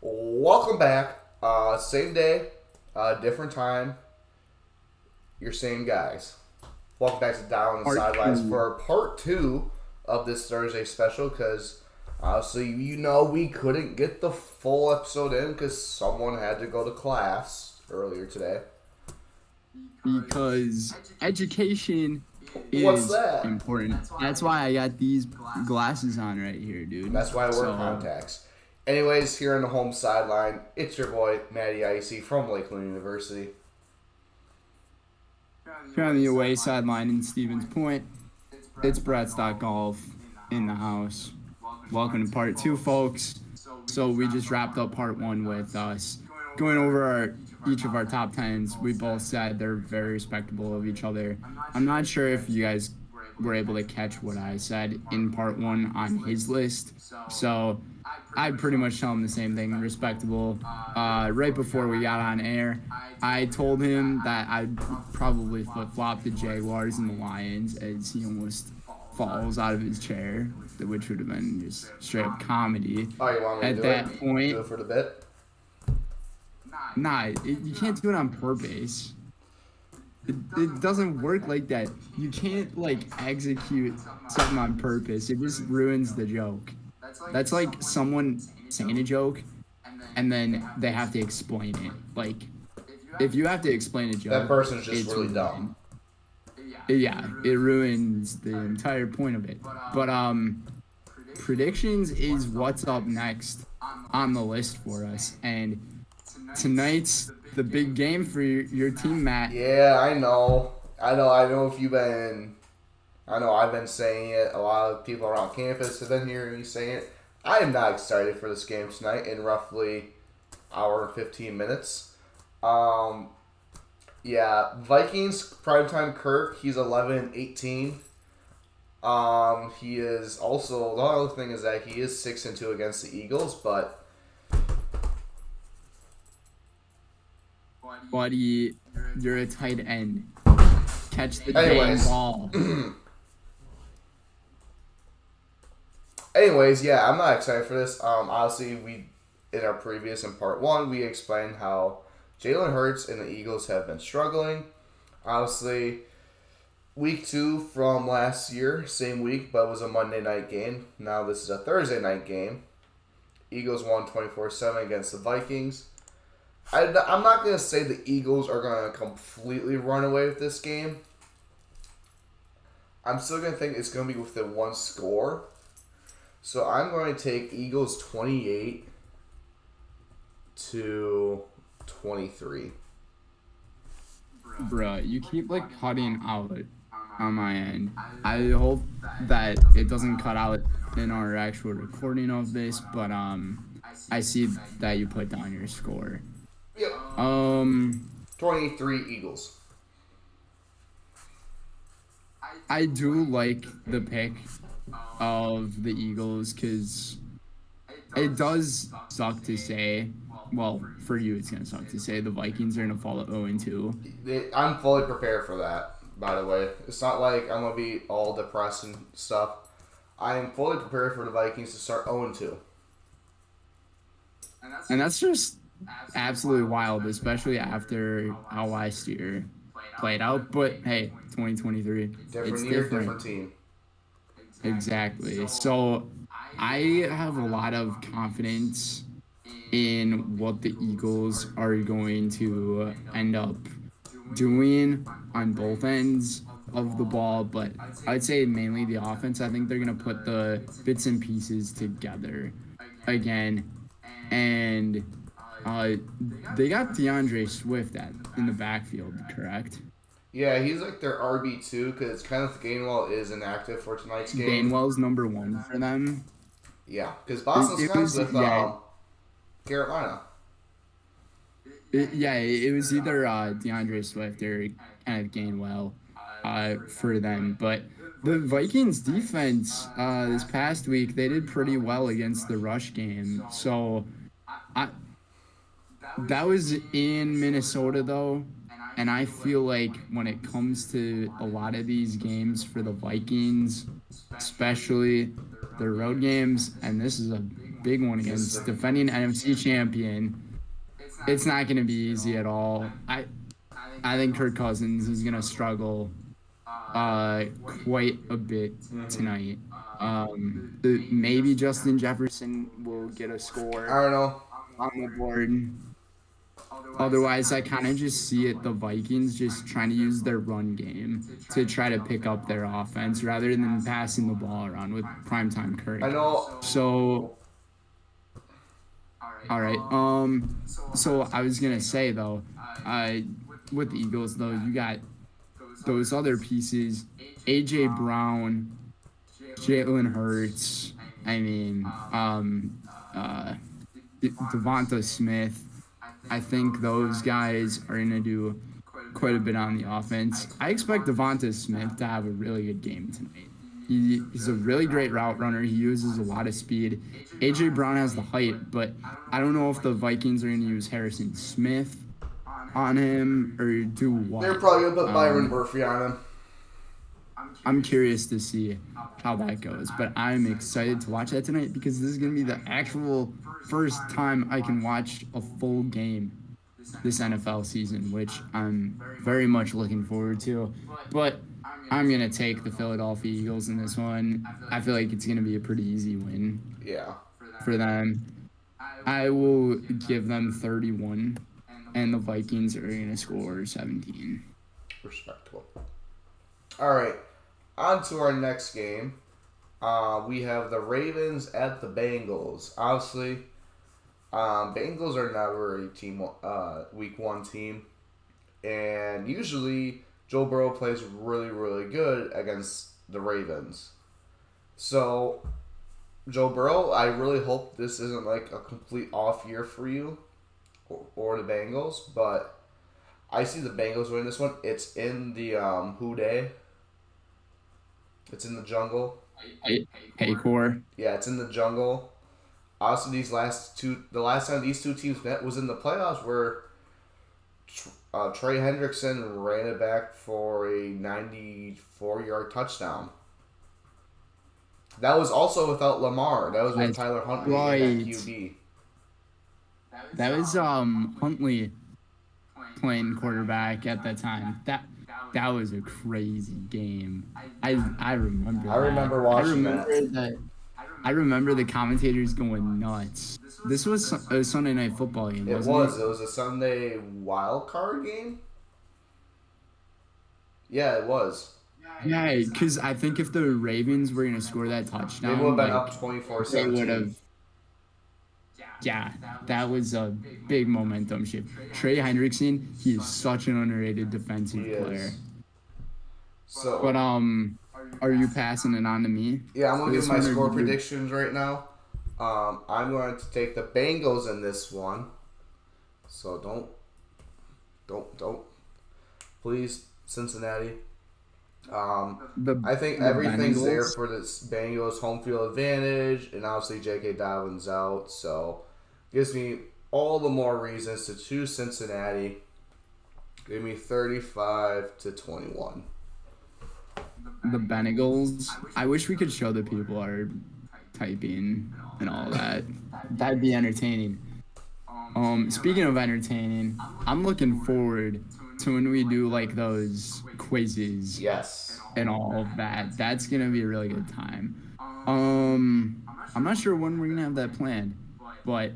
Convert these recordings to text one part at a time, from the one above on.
Welcome back. Same day, different time. Your same guys. Welcome back to Down and Part Sidelines two. for part two of this Thursday special because obviously we couldn't get the full episode in because someone had to go to class earlier today. Because education What's is that? important. That's why I got these glasses on right here, dude. That's why I wear contacts. Anyways, here on the home sideline, it's your boy Matty Icy from Lakeland University. Here on the away sideline in Stevens Point, it's Brett's Golf in the house. Welcome to part two, folks. So we just wrapped up part one with us going over each of our top tens. We both said they're very respectable of each other. I'm not sure if you guys were able to catch what I said in part one on his list. So I pretty much tell him the same thing, respectable. Right before we got on air, I told him that I'd probably flip-flop the Jaguars and the Lions as he almost falls out of his chair, which would have been just straight up comedy. Oh, you want me to At do that it? point, Do it for the bit? Nah, you can't do it on purpose. It doesn't work like that. You can't, execute something on purpose. It just ruins the joke. That's like someone saying a joke, and then they have to explain it. Like, if you have to explain a joke, That person's just it's really dumb. Yeah, it ruins the entire point of it. But, predictions is what's up next on the list for us. And tonight's the big game for your team, Matt. Yeah, I know. I know if you've been... I know I've been saying it. A lot of people around campus have been hearing me saying it. I am not excited for this game tonight in roughly hour and 15 minutes. Yeah, Vikings, primetime Kirk, he's 11-18. He is also... The other thing is that he is 6-2 against the Eagles, but... Buddy, you're a tight end. Catch the Anyways. damn ball. Anyways, yeah, I'm not excited for this. Obviously, in our previous in part one, we explained how Jalen Hurts and the Eagles have been struggling. Obviously, week 2 from last year, same week, but it was a Monday night game. Now this is a Thursday night game. Eagles won 24-7 against the Vikings. I'm not going to say the Eagles are going to completely run away with this game. I'm still going to think it's going to be within one score. So I'm going to take Eagles 28-23. Bruh, you keep cutting out on my end. I hope that it doesn't cut out in our actual recording of this, but I see that you put down your score. Yep. 23 Eagles. I do like the pick of the Eagles because it does suck to say. Well, for you, it's gonna suck to say the Vikings are gonna fall at 0-2. I'm fully prepared for that. By the way, it's not like I'm gonna be all depressed and stuff. I am fully prepared for the Vikings to start 0-2. And that's just absolutely wild, especially after how last year played out. But hey, 2023, Different it's year, different. different team. Exactly. So I have a lot of confidence in what the Eagles are going to end up doing on both ends of the ball, but I'd say mainly the offense. I think they're going to put the bits and pieces together again. And they got DeAndre Swift in the backfield, correct? Yeah, he's like their RB2 because Kenneth Gainwell is inactive for tonight's game. Gainwell's number 1 for them. Yeah, because Boston's comes with Carolina. It was either DeAndre Swift or Kenneth Gainwell for them. But the Vikings defense this past week, they did pretty well against the rush game. So that was in Minnesota, though. And I feel like when it comes to a lot of these games for the Vikings, especially the road games, and this is a big one against defending NFC champion. It's not going to be easy at all. I think Kirk Cousins is going to struggle quite a bit tonight. Maybe Justin Jefferson will get a score I don't know. on the board. Otherwise, I kind of just see it the Vikings just trying to use their run game to try to pick up their offense rather than passing the ball around with primetime Kirk. I know. So, all right. So I was gonna say though, with the Eagles though, you got those other pieces: AJ Brown, Jalen Hurts. I mean, Devonta Smith. I think those guys are going to do quite a bit on the offense. I expect Devonta Smith to have a really good game tonight. He's a really great route runner. He uses a lot of speed. A.J. Brown has the height, but I don't know if the Vikings are going to use Harrison Smith on him or do what. They're probably going to put Byron Murphy on him. I'm curious to see how that goes, but I'm excited to watch that tonight because this is going to be the actual first time I can watch a full game this NFL season, which I'm very much looking forward to. But I'm going to take the Philadelphia Eagles in this one. I feel like it's going to be a pretty easy win for them. I will give them 31, and the Vikings are going to score 17. Respectable. All right, on to our next game. We have the Ravens at the Bengals. Obviously, Bengals are never a week one team, and usually Joe Burrow plays really, really good against the Ravens. So, Joe Burrow, I really hope this isn't like a complete off year for you or the Bengals, but I see the Bengals winning this one. It's in the Houday. It's in the jungle. Paycor. Yeah, it's in the jungle. Also, the last time these two teams met was in the playoffs where Trey Hendrickson ran it back for a 94-yard touchdown. That was also without Lamar. That was with Tyler Huntley at QB. That was Huntley playing quarterback at that time. That was a crazy game. I remember. I remember watching that. I remember the commentators going nuts. This was a Sunday Night Football game, wasn't it? It was a Sunday wild card game. Yeah, it was. Yeah, because I think if the Ravens were going to score that touchdown, they would have been up 24-17. They would have. Yeah, that was a big momentum shift. Trey Hendrickson, he is such an underrated defensive player. So, but are you passing it on to me? Yeah, I'm gonna give my score predictions right now. I'm going to take the Bengals in this one. So don't, please, Cincinnati. I think everything's there for this Bengals home field advantage, and obviously J.K. Dobbins out, so gives me all the more reasons to choose Cincinnati. Give me 35-21. The Bengals. I wish we could show the people our typing and all that. That'd be entertaining. Speaking of entertaining, I'm looking forward to when we do like those quizzes. Yes. And all of that. That's gonna be a really good time. I'm not sure when we're gonna have that planned, but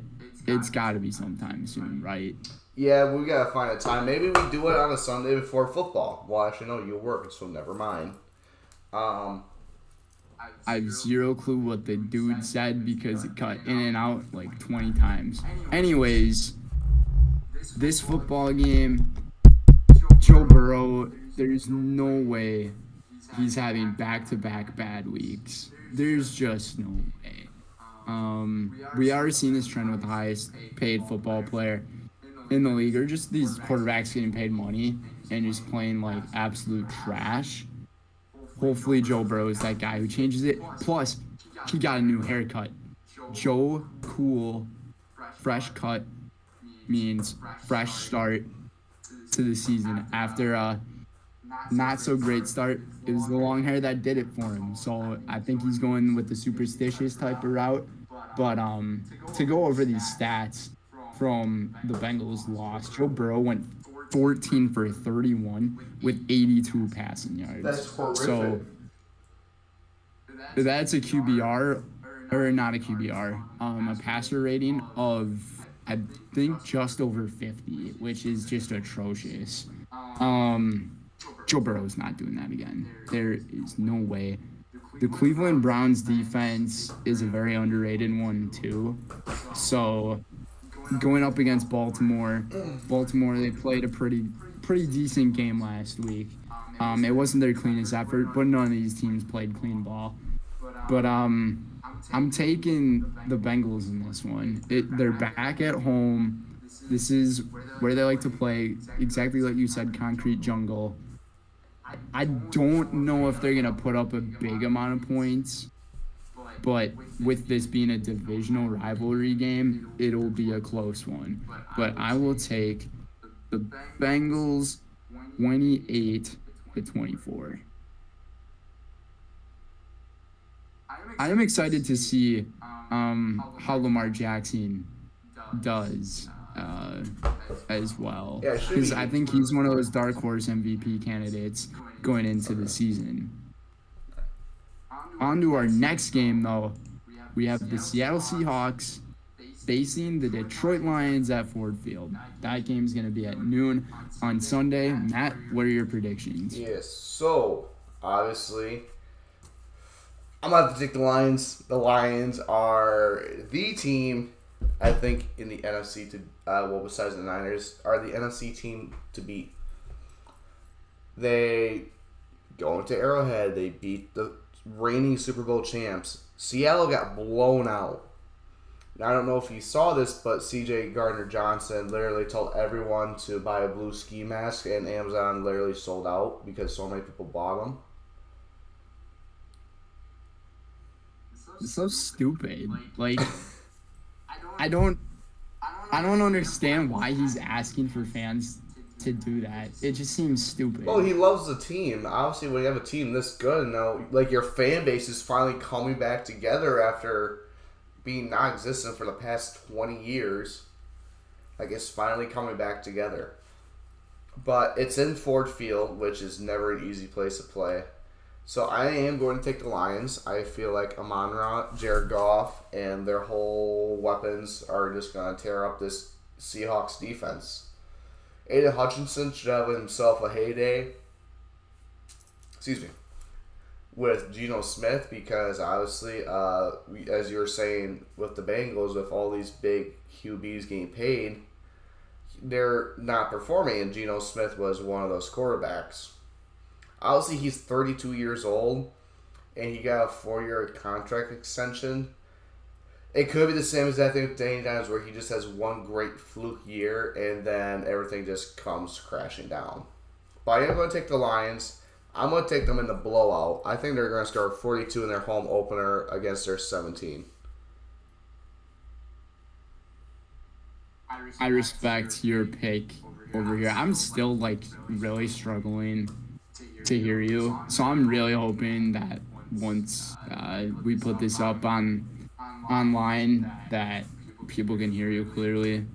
it's gotta be sometime soon, right? Yeah, we gotta find a time. Maybe we do it on a Sunday before football. Well, actually, no, you work, so never mind. I have zero clue what the dude said because it cut in and out like 20 times. Anyways, this football game, Joe Burrow, there's no way he's having back-to-back bad weeks. There's just no way. We are seeing this trend with the highest paid football player in the league, or just these quarterbacks getting paid money and just playing like absolute trash. Hopefully Joe Burrow is that guy who changes it. Plus, he got a new haircut. Joe Cool, fresh cut means fresh start to the season. After a not so great start, it was the long hair that did it for him. So I think he's going with the superstitious type of route. But to go over these stats from the Bengals loss, Joe Burrow went 14 for 31 with 82 passing yards. That's horrific. So that's a QBR, or not a QBR, a passer rating of, I think, just over 50, which is just atrocious. Joe Burrow's not doing that again. There is no way. The Cleveland Browns defense is a very underrated one too. So going up against Baltimore, they played a pretty decent game last week. It wasn't their cleanest effort, but none of these teams played clean ball. But I'm taking the Bengals in this one. They're back at home. This is where they like to play, exactly like you said, concrete jungle. I don't know if they're going to put up a big amount of points, but with this being a divisional rivalry game, it'll be a close one. But I will take the Bengals 28-24. I am excited to see how Lamar Jackson does as well, because I think he's one of those dark horse MVP candidates going into the season. On to our next game, though. We have the Seattle Seahawks facing the Detroit Lions at Ford Field. That game's going to be at noon on Sunday. Matt, what are your predictions? Yes, so obviously I'm going to have to take the Lions. The Lions are the team, I think, in the NFC to, besides the Niners, are the NFC team to beat. They go into Arrowhead. They beat the reigning Super Bowl champs. Seattle got blown out. Now, I don't know if you saw this, but C.J. Gardner-Johnson literally told everyone to buy a blue ski mask, and Amazon literally sold out because so many people bought them. It's so stupid. Like, I don't understand why he's asking for fans to do that. It just seems stupid. Well, he loves the team. Obviously, when you have a team this good, now, like, your fan base is finally coming back together after being non-existent for the past 20 years. Like, it's finally coming back together. But it's in Ford Field, which is never an easy place to play. So I am going to take the Lions. I feel like Amon-Ra, Jared Goff, and their whole weapons are just going to tear up this Seahawks defense. Aiden Hutchinson should have himself a heyday. With Geno Smith, because obviously, as you were saying, with the Bengals, with all these big QBs getting paid, they're not performing, and Geno Smith was one of those quarterbacks. Obviously, he's 32 years old, and he got a 4-year contract extension. It could be the same as that thing with Danny Dimes, where he just has one great fluke year, and then everything just comes crashing down. But I am going to take the Lions. I'm going to take them in the blowout. I think they're going to score 42 in their home opener against their 17. I respect your pick over here. I'm still, really struggling to hear you. So I'm really hoping that once we put this up online that people can hear you clearly.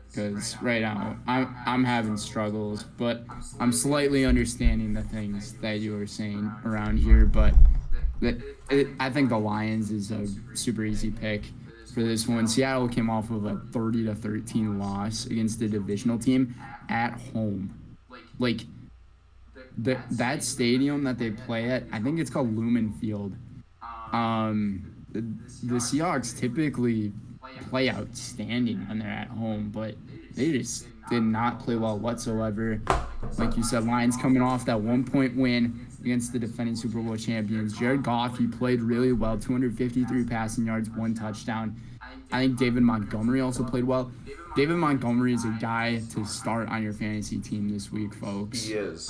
Because right now I'm having struggles, but I'm slightly understanding the things that you were saying around here. But I think the Lions is a super easy pick for this one. Seattle came off of a 30-13 loss against the divisional team at home. That stadium that they play at, I think it's called Lumen Field. The Seahawks typically play outstanding when they're at home, but they just did not play well whatsoever. Like you said, Lions coming off that 1-point win against the defending Super Bowl champions. Jared Goff, he played really well, 253 passing yards, 1 touchdown. I think David Montgomery also played well. David Montgomery is a guy to start on your fantasy team this week, folks. He is.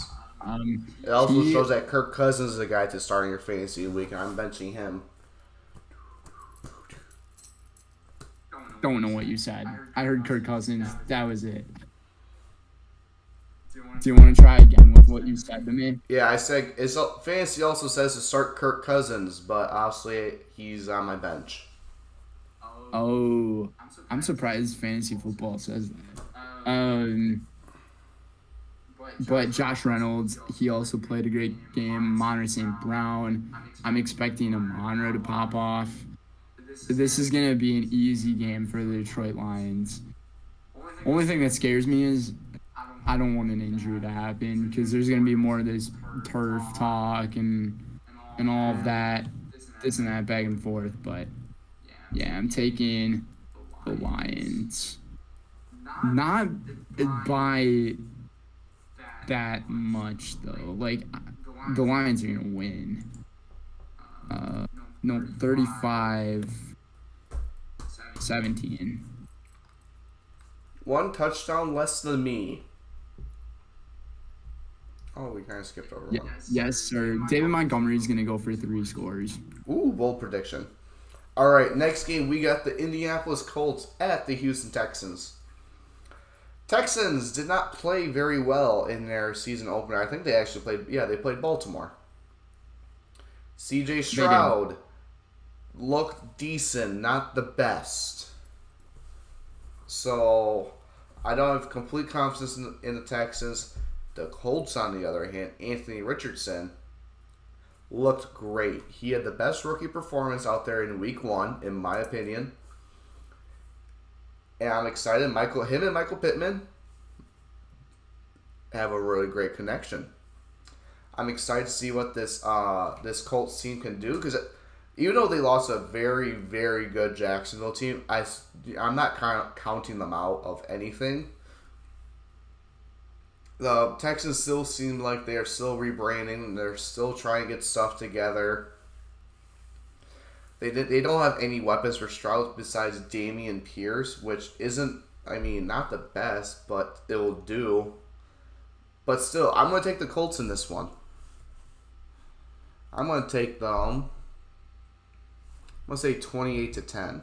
It also shows that Kirk Cousins is a guy to start in your fantasy week, and I'm benching him. Don't know what you said. I heard Kirk Cousins. That was it. Do you want to try again with what you said to me? Yeah, I said fantasy also says to start Kirk Cousins, but obviously he's on my bench. Oh, I'm surprised fantasy football says that. But Josh Reynolds, he also played a great game. Monroe St. Brown. I'm expecting a Monroe to pop off. This is going to be an easy game for the Detroit Lions. Only thing that scares me is I don't want an injury to happen because there's going to be more of this turf talk and all of that, this and that, back and forth. But, yeah, I'm taking the Lions. Not by that much, though. Like, the Lions are going to win. No, 35-17. One touchdown less than me. Oh, we kind of skipped over one. Yes, sir. David Montgomery's going to go for 3 scores. Ooh, bold prediction. All right, next game, we got the Indianapolis Colts at the Houston Texans. Texans did not play very well in their season opener. I think they actually played, they played Baltimore. C.J. Stroud looked decent, not the best. So, I don't have complete confidence in the Texans. The Colts, on the other hand, Anthony Richardson looked great. He had the best rookie performance out there in week 1, in my opinion. And I'm excited. Him and Michael Pittman have a really great connection. I'm excited to see what this Colts team can do, because even though they lost a very, very good Jacksonville team, I'm not counting them out of anything. The Texans still seem like they are still rebranding. They're still trying to get stuff together. They don't have any weapons for Stroud besides Dameon Pierce, which isn't, not the best, but it will do. But still, I'm going to take the Colts in this one. I'm going to take them, I'm going to say 28-10.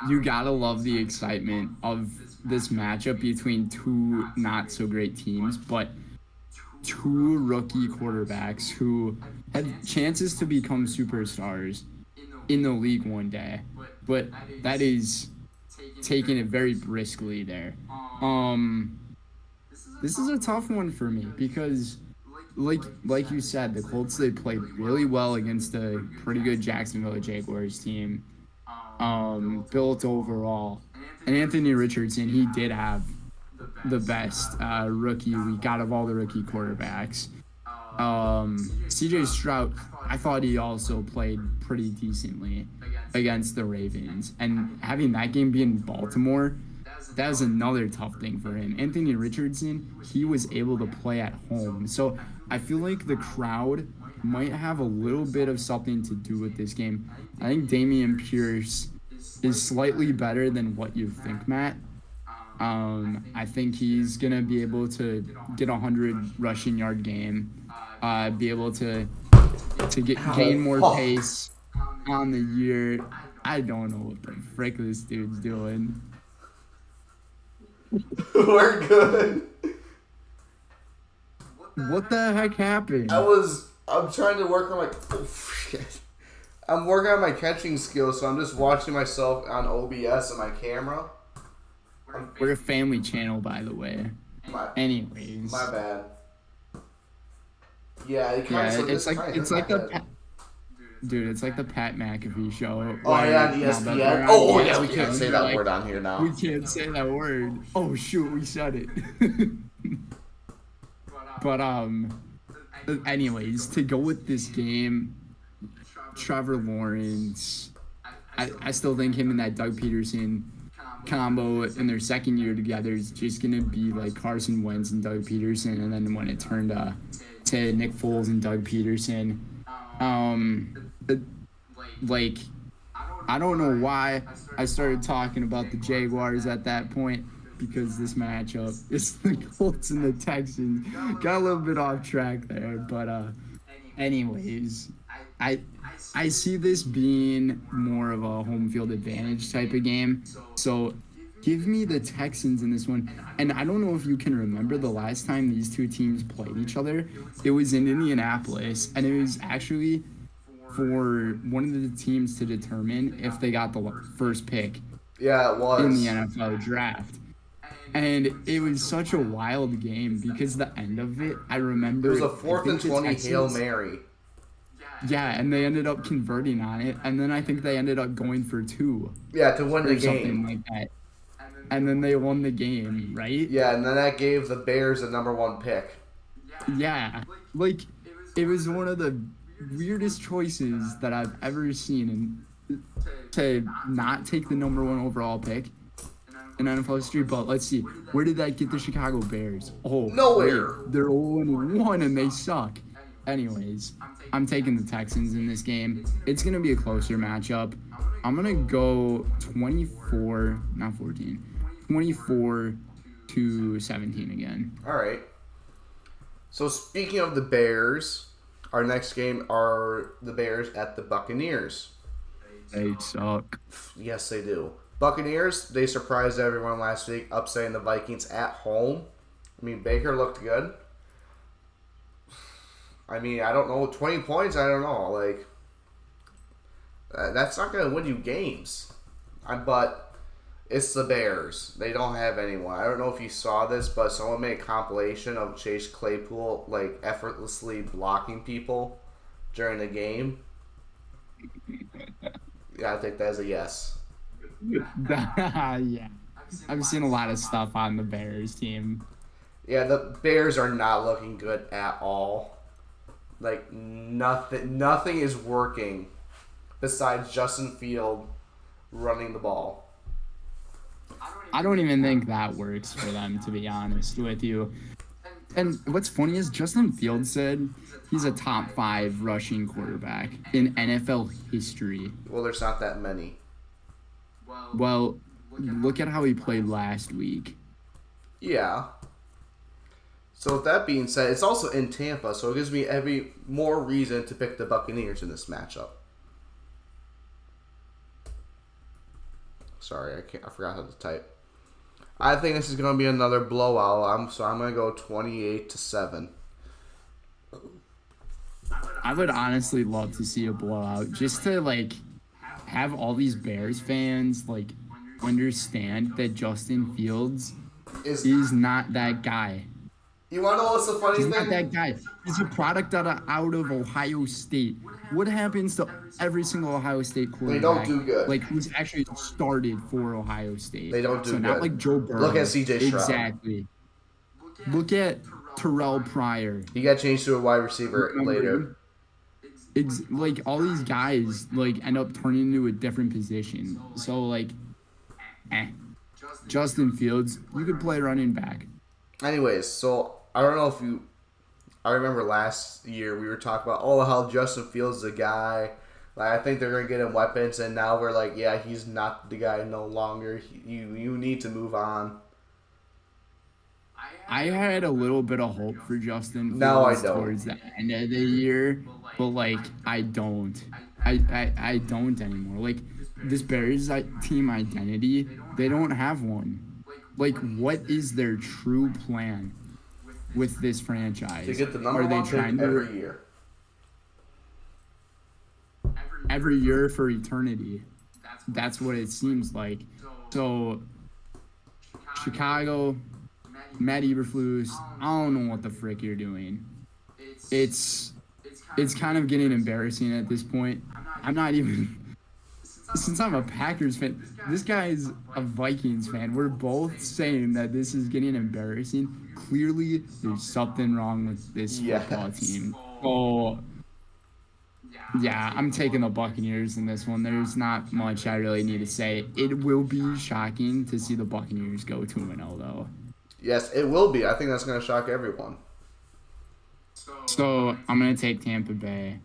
You gotta love the excitement of this matchup between two not so great teams, but two rookie quarterbacks who had chances to become superstars in the league one day, but that is taking it very briskly there. This is a tough one for me because, like you said, the Colts, they played really well against a pretty good Jacksonville Jaguars team. Built overall. And Anthony Richardson, he did have the best rookie week out of all the rookie quarterbacks. C.J. Stroud, I thought he also played pretty decently against the Ravens. And having that game be in Baltimore, that was another tough thing for him. Anthony Richardson, he was able to play at home. So I feel like the crowd might have a little bit of something to do with this game. I think Dameon Pierce is slightly better than what you think, Matt. I think he's going to be able to get a 100 rushing yard game, be able to gain more pace on the year. I don't know what the frick this dude's doing. We're good. What the heck happened? I'm trying to work on I'm working on my catching skills, so I'm just watching myself on OBS and my camera. We're a family channel, by the way. Anyways. My bad. Yeah, it's like the Pat McAfee show. Oh yeah, on ESPN. Oh yeah, we can't say that word on here now. We can't say that word. Oh shoot, we said it. But anyways, to go with this game, Trevor Lawrence, I still think him and that Doug Peterson combo in their second year together is just going to be like Carson Wentz and Doug Peterson, and then when it turned to Nick Foles and Doug Peterson, I don't know why I started talking about the Jaguars at that point, because this matchup is the Colts and the Texans. Got a little bit off track there, but anyways, I see this being more of a home field advantage type of game. So give me the Texans in this one. And I don't know if you can remember the last time these two teams played each other. It was in Indianapolis, and it was actually for one of the teams to determine if they got the first pick Yeah, it in the was. NFL draft. And it was such a wild game because the end of it, I remember. It was a I 4th and think the 20 Hail Texans, Mary. yeah, and they ended up converting on it, and then I think they ended up going for 2 Yeah, to win the or something game. like that. And then they won the game, right? Yeah, and then that gave the Bears the number 1 pick. Yeah, like it was one of the weirdest choices that I've ever seen, and to not take the number 1 overall pick in NFL history. But let's see, where did that get the Chicago Bears? Oh, Nowhere. wait, they're 0-1 and they suck. Anyways, I'm taking the Texans in this game. It's gonna be a closer matchup. I'm gonna go 24, not 14, 24-17 again. All right. So speaking of the Bears, our next game are the Bears at the Buccaneers. They suck. Yes, they do. Buccaneers, they surprised everyone last week, upsetting the Vikings at home. I mean, Baker looked good. I mean, I don't know, 20 points, I don't know. Like, that's not going to win you games. But it's the Bears. They don't have anyone. I don't know if you saw this, but someone made a compilation of Chase Claypool, like, effortlessly blocking people during the game. Yeah, I think that's a yes. Yeah. I've seen a lot of stuff on the Bears team. Yeah, the Bears are not looking good at all. Like, nothing is working besides Justin Field running the ball. I don't even think that works for them, to be honest with you. And what's funny is Justin Fields said he's a top 5 rushing quarterback in NFL history. Well, there's not that many. Well, look at how he played last week. Yeah. So with that being said, it's also in Tampa, so it gives me every more reason to pick the Buccaneers in this matchup. Sorry, I forgot how to type. I think this is going to be another blowout. I'm going to go 28-7. I would honestly love to see a blowout, just to like have all these Bears fans like understand that Justin Fields is not that guy. You want to know what's the funny He's thing? not that guy. He's a product out of Ohio State. What happens to every single Ohio State quarterback? They don't do good. Like, who's actually started for Ohio State. They don't do so good. Not like Joe Burrow. Look at C.J. Stroud. Exactly. Look at Terrell Pryor. He got changed to a wide receiver later. Like, all these guys, like, end up turning into a different position. So, like, Justin Fields, you could play running back. Anyways, so I don't know if you... I remember last year we were talking about, how Justin Fields is a guy. Like, I think they're going to get him weapons, and now we're like, yeah, he's not the guy no longer. You need to move on. I had a little bit of hope for Justin Fields No, I don't. towards the end of the year, but, like, I don't. I don't anymore. Like, this Bears team identity, they don't have one. Like, what is their true plan with this franchise? To get the number one pick every year. Every year for eternity. That's what it seems like. So, Chicago, Matt Eberflus, I don't know what the frick you're doing. It's kind of getting embarrassing at this point. I'm not even... Since I'm a Packers fan, this guy's a Vikings fan. We're both saying that this is getting embarrassing. Clearly, there's something wrong with this football team. Oh, yeah, I'm taking the Buccaneers in this one. There's not much I really need to say. It will be shocking to see the Buccaneers go 2-0, though. Yes, it will be. I think that's going to shock everyone. So, I'm going to take Tampa Bay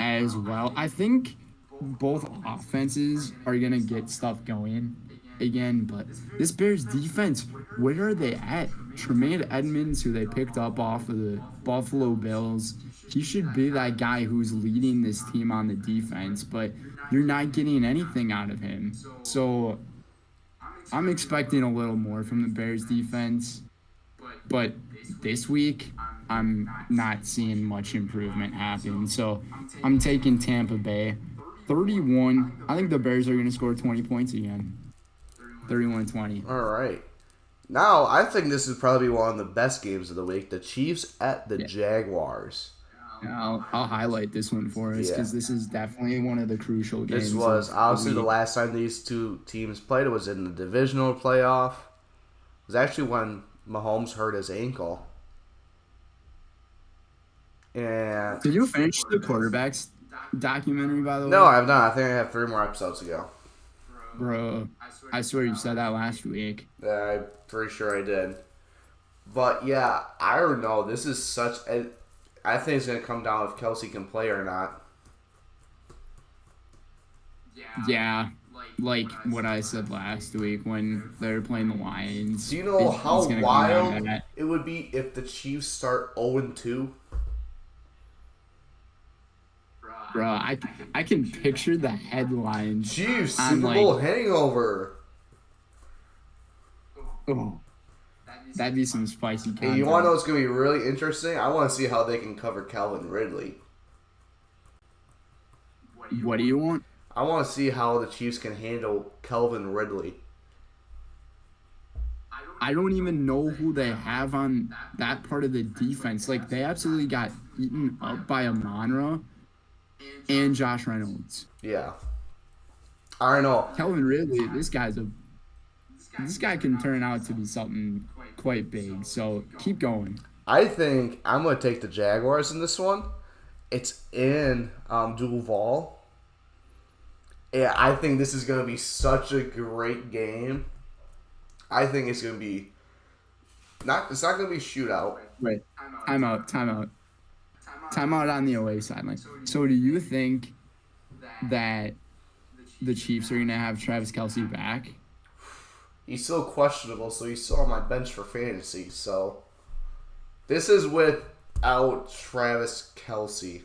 as well. I think both offenses are going to get stuff going again, but this Bears defense, where are they at? Tremaine Edmonds, who they picked up off of the Buffalo Bills, he should be that guy who's leading this team on the defense, but you're not getting anything out of him. So I'm expecting a little more from the Bears defense, but this week I'm not seeing much improvement happen. So I'm taking Tampa Bay. 31. I think the Bears are going to score 20 points again. 31-20. All right. Now, I think this is probably one of the best games of the week. The Chiefs at the Jaguars. I'll highlight this one for us because this is definitely one of the crucial games. This was obviously the last time these two teams played. It was in the divisional playoff. It was actually when Mahomes hurt his ankle. And did you finish the quarterbacks documentary, by the way? No, I have not. I think I have 3 more episodes to go. Bro, I swear you said that last week. Yeah, I'm pretty sure I did. But yeah, I don't know. This is such a... I think it's going to come down if Kelsey can play or not. Yeah, like what I said last week when they were playing the Lions. Do you know how wild it would be if the Chiefs start 0-2? Bro, I can picture the headlines. Chiefs, Super Bowl hangover. Oh, that'd be some spicy content. Hey, you want to know what's going to be really interesting? I want to see how they can cover Calvin Ridley. What do you want? I want to see how the Chiefs can handle Calvin Ridley. I don't even know who they have on that part of the defense. Like, they absolutely got eaten up by Amon-Ra and Josh Reynolds. Yeah. I don't know. Calvin Ridley, this guy can turn out to be something quite big. So keep going. I think I'm going to take the Jaguars in this one. It's in Duval. Yeah, I think this is going to be such a great game. I think it's going to be it's not going to be a shootout. Wait, timeout on the away sideline. So do you think that the Chiefs are going to have Travis Kelce back? He's still questionable, so he's still on my bench for fantasy. So this is without Travis Kelce.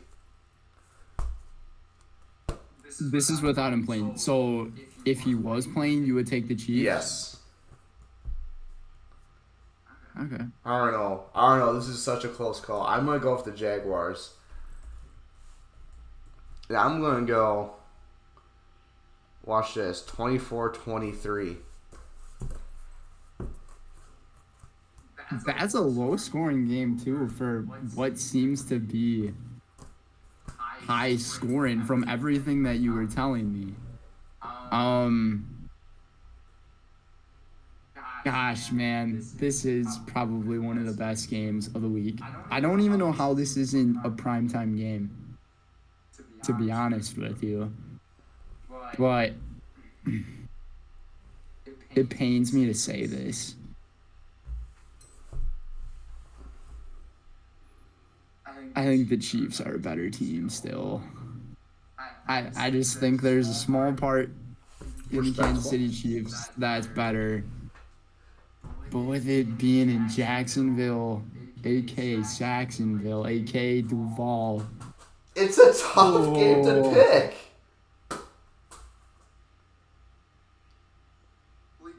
This is without him playing. So if he was playing, you would take the Chiefs? Yes. Okay. I don't know. This is such a close call. I'm going to go with the Jaguars. Yeah, I'm going to go, watch this, 24-23. That's a low-scoring game, too, for what seems to be high scoring from everything that you were telling me. Gosh, man, this is probably one of the best games of the week. I don't even know how this isn't a primetime game, to be honest with you. But it pains me to say this. I think the Chiefs are a better team still. I just think there's a small part in the Kansas City Chiefs that's better. But with it being in Jacksonville, a.k.a. Saxonville, a.k.a. Duval. It's a tough game to pick.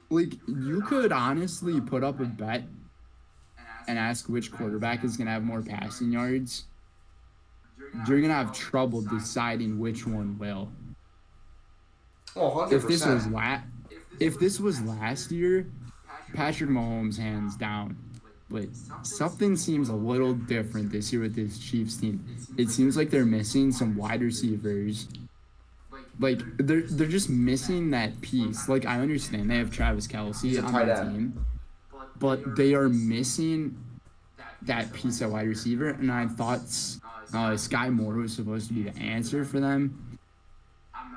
Like, you could honestly put up a bet and ask which quarterback is going to have more passing yards. You're going to have trouble deciding which one will. Oh, 100%. If this was last year, Patrick Mahomes hands down. But something seems a little different this year with this Chiefs team. It seems like they're missing some wide receivers. Like, they're just missing that piece. Like, I understand they have Travis Kelce on their team, but they are missing that piece of wide receiver. And I thought Sky Moore was supposed to be the answer for them.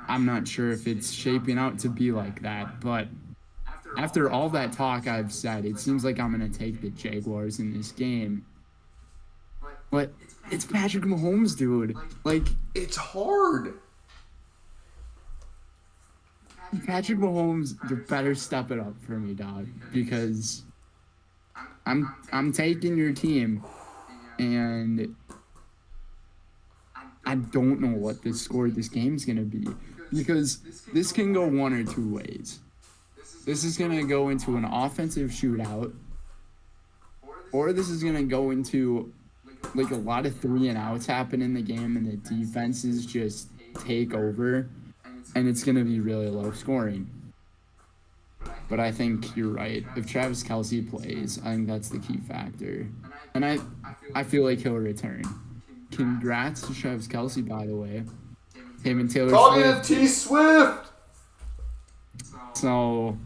I'm not sure if it's shaping out to be like that, but after all that talk I've said, it seems like I'm going to take the Jaguars in this game. But it's Patrick Mahomes, dude. Like, it's hard. Patrick Mahomes, you better step it up for me, dog, because I'm taking your team, and I don't know what the score of this game is going to be, because this can go one or two ways. This is going to go into an offensive shootout, or this is going to go into like a lot of 3-and-outs happen in the game, and the defenses just take over, and it's going to be really low scoring. But I think you're right. If Travis Kelce plays, I think that's the key factor. And I feel like he'll return. Congrats to Travis Kelce, by the way. Him and Taylor Talking Swift. to T Swift! So,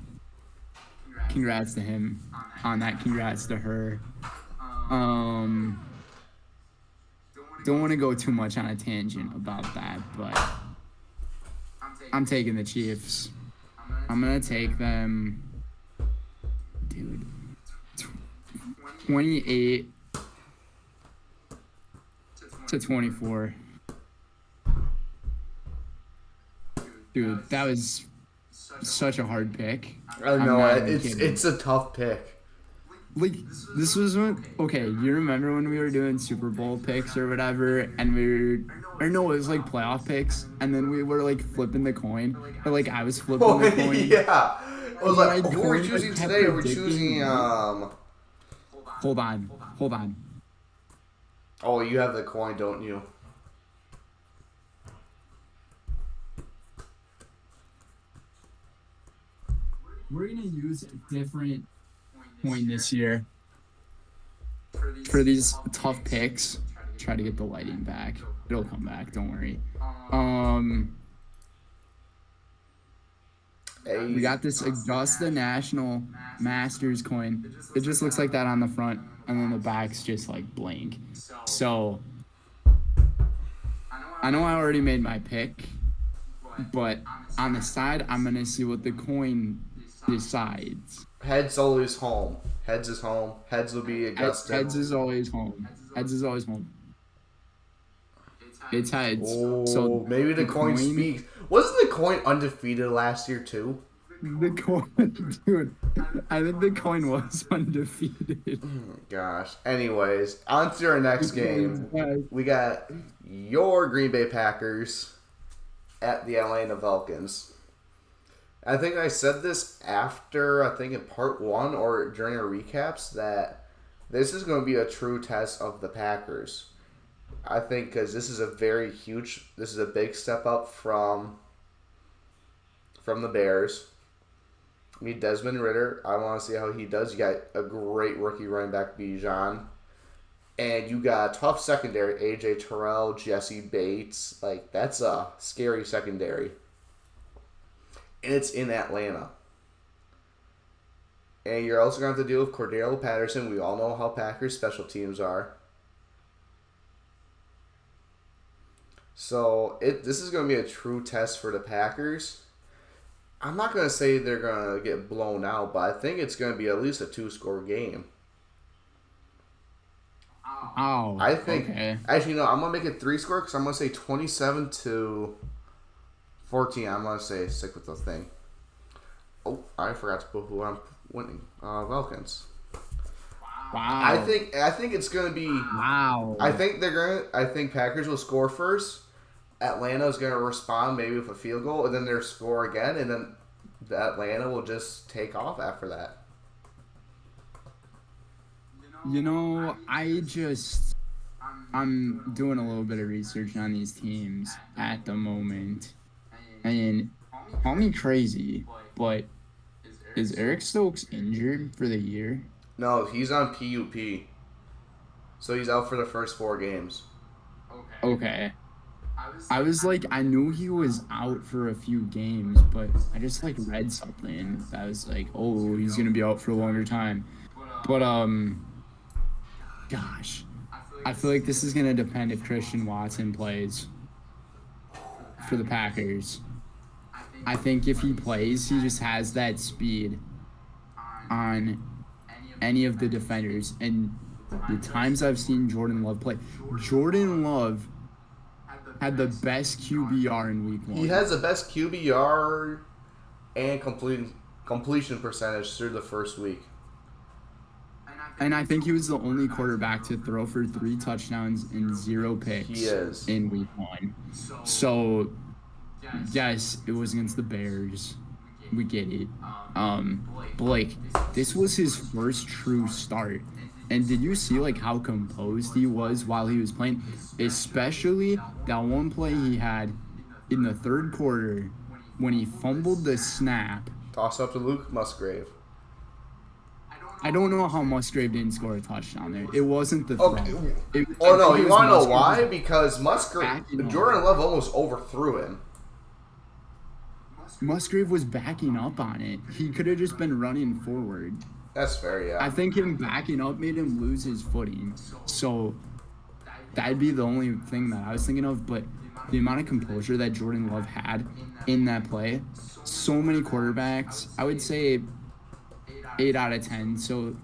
congrats to him on that. Congrats to her. Don't want to go too much on a tangent about that, but I'm taking the Chiefs. I'm going to take them, dude, 28-24. Dude, that was such a hard pick. I know, it's a tough pick. Like, this was when, okay, you remember when we were doing Super Bowl picks or whatever, and it was like playoff picks, and then we were like flipping the coin, or like I was flipping the coin. Yeah. I was like, who are we choosing today? We're choosing, Hold on. Oh, you have the coin, don't you? We're going to use a different coin this year for these tough picks. Try to get the lighting back. It'll come back, don't worry. We got this Augusta National Masters coin. It just looks like that on the front, and then the back's just like blank. So I know I already made my pick, but on the side, I'm going to see what the coin decides. Heads always home. Heads is home. Heads will be Augusta. Heads is always home. It's heads. Oh, so maybe the coin speaks. Wasn't the coin undefeated last year too? The coin, dude. I think the coin was undefeated. Gosh. Anyways, on to our next game. We got your Green Bay Packers at the Atlanta Falcons. I think I said this after, I think in part 1 or during our recaps, that this is going to be a true test of the Packers. I think because this is a big step up from the Bears. I mean, Desmond Ridder, I want to see how he does. You got a great rookie running back, Bijan. And you got a tough secondary, A.J. Terrell, Jesse Bates. Like, that's a scary secondary. And it's in Atlanta. And you're also going to have to deal with Cordero Patterson. We all know how Packers special teams are. So this is going to be a true test for the Packers. I'm not going to say they're going to get blown out, but I think it's going to be at least a 2-score game. Oh, I think. Okay. Actually, no, I'm going to make it 3-score because I'm going to say 27-14. I'm going to say stick with the thing. Oh, I forgot to put who I'm winning. Falcons. Wow. I think it's going to be. Wow. I think Packers will score first. Atlanta is going to respond maybe with a field goal, and then they'll score again, and then Atlanta will just take off after that. You know, I'm doing a little bit of research on these teams at the moment. And call me crazy, but is Eric Stokes injured for the year? No, he's on PUP. So he's out for the first 4 games. Okay. I was like, I knew he was out for a few games, but I just like read something that was like, oh, he's gonna be out for a longer time. But gosh, I feel like this is gonna depend if Christian Watson plays for the Packers. I think if he plays, he just has that speed on any of the defenders. And the times I've seen Jordan Love play, Jordan Love had the best QBR in week 1. He has the best QBR and completion percentage through the first week. And I think he was the only quarterback to throw for 3 touchdowns and 0 picks He is. in week 1. So, yes, it was against the Bears. We get it. But, like, this was his first true start. And did you see like how composed he was while he was playing? Especially that one play he had in the third quarter when he fumbled the snap. Toss up to Luke Musgrave. I don't know how Musgrave didn't score a touchdown there. It wasn't the throw. Okay. You want to know why? Because Jordan Love almost overthrew him. Musgrave was backing up on it. He could have just been running forward. That's fair, yeah. I think him backing up made him lose his footing. So that'd be the only thing that I was thinking of. But the amount of composure that Jordan Love had in that play, so many quarterbacks, I would say 8 out of 10. So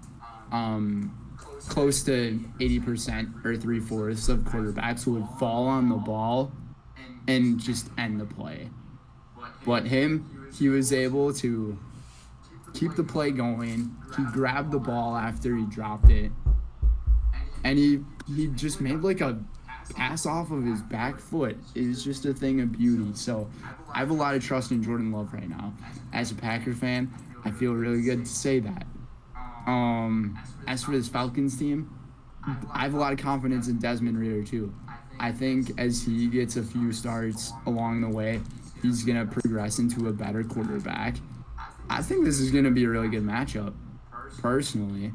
close to 80% or 3/4 of quarterbacks would fall on the ball and just end the play. But he was able to keep the play going. He grabbed the ball after he dropped it. And he just made like a pass off of his back foot. It was just a thing of beauty. So I have a lot of trust in Jordan Love right now. As a Packer fan, I feel really good to say that. As for this Falcons team, I have a lot of confidence in Desmond Ridder too. I think as he gets a few starts along the way, he's going to progress into a better quarterback. I think this is going to be a really good matchup, personally.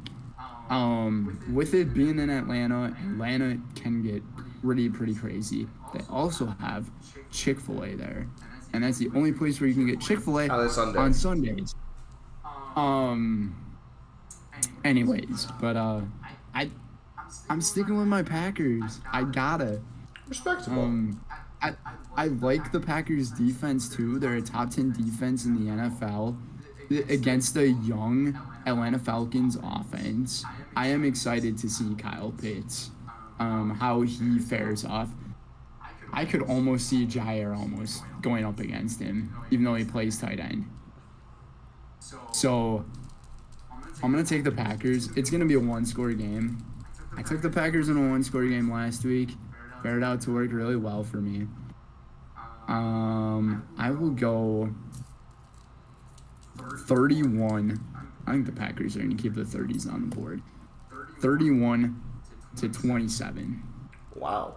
With it being in Atlanta can get pretty crazy. They also have Chick-fil-A there. And that's the only place where you can get Chick-fil-A on Sundays. Anyways, but I'm sticking with my Packers. I gotta. Respectable. I like the Packers defense too. They're a top 10 defense in the NFL against a young Atlanta Falcons offense. I am excited to see Kyle Pitts, how he fares off. I could almost see Jair almost going up against him, even though he plays tight end. So I'm going to take the Packers. It's going to be a one-score game. I took the Packers in a one-score game last week. Fared out to work really well for me. I will go 31. I think the Packers are going to keep the 30s on the board. 31-27. Wow.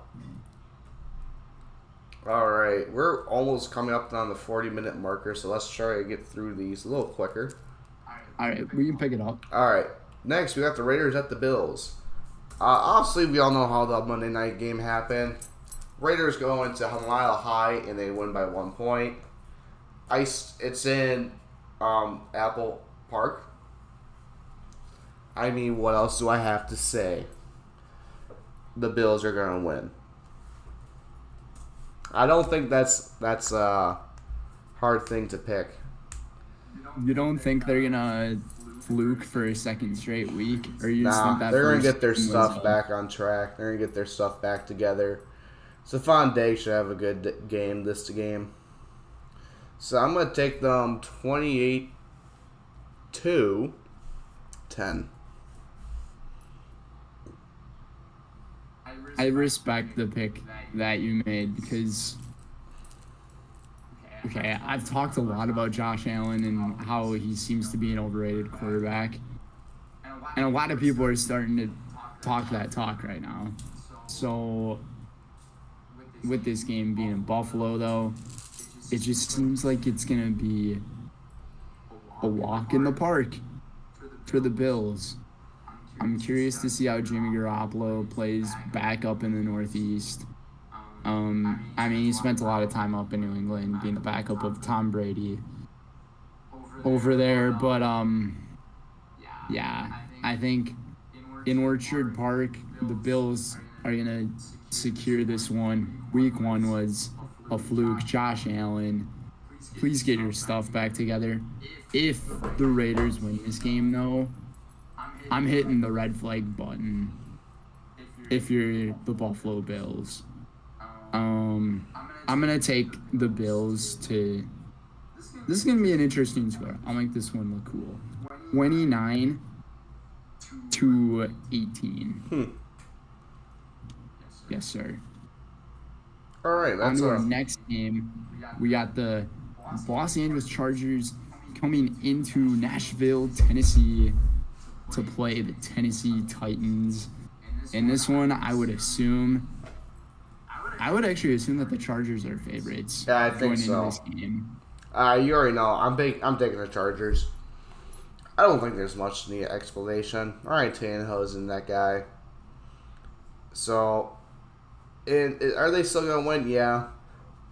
All right. We're almost coming up on the 40-minute marker, so let's try to get through these a little quicker. All right. We can pick it up. All right. Next, we got the Raiders at the Bills. Obviously, we all know how the Monday night game happened. Raiders go into a Mile High, and they win by 1 point. It's in Apple Park. I mean, what else do I have to say? The Bills are going to win. I don't think that's a hard thing to pick. You don't think they're going to fluke for a second straight week? Or you just think that they're going to get their stuff back on track. They're going to get their stuff back together. Stephon Diggs should have a good game this game. So I'm going to take them 28-10. I respect the pick that you made because, okay, I've talked a lot about Josh Allen and how he seems to be an overrated quarterback. And a lot of people are starting to talk that talk right now. So with this game being in Buffalo, though, it just seems like it's going to be a walk in the park for the Bills. I'm curious to see how Jimmy Garoppolo plays back up in the Northeast. I mean, he spent a lot of time up in New England being the backup of Tom Brady over there. But, yeah, I think in Orchard Park, the Bills are going to secure this one. Week 1 was a fluke. Josh Allen, please get your stuff back together. If the Raiders win this game, though, I'm hitting the red flag button if you're the Buffalo Bills. I'm going to take the Bills to... This is going to be an interesting score. I'll make this one look cool. 29-18. Yes, sir. All right, that's on to our next game. We got the Los Angeles Chargers coming into Nashville, Tennessee to play the Tennessee Titans. In this one, I would actually assume that the Chargers are favorites Yeah, I think going into so. this game. You already know. I'm taking the Chargers. I don't think there's much need explanation. Ryan Tannehill isn't that guy. So, are they still going to win? Yeah.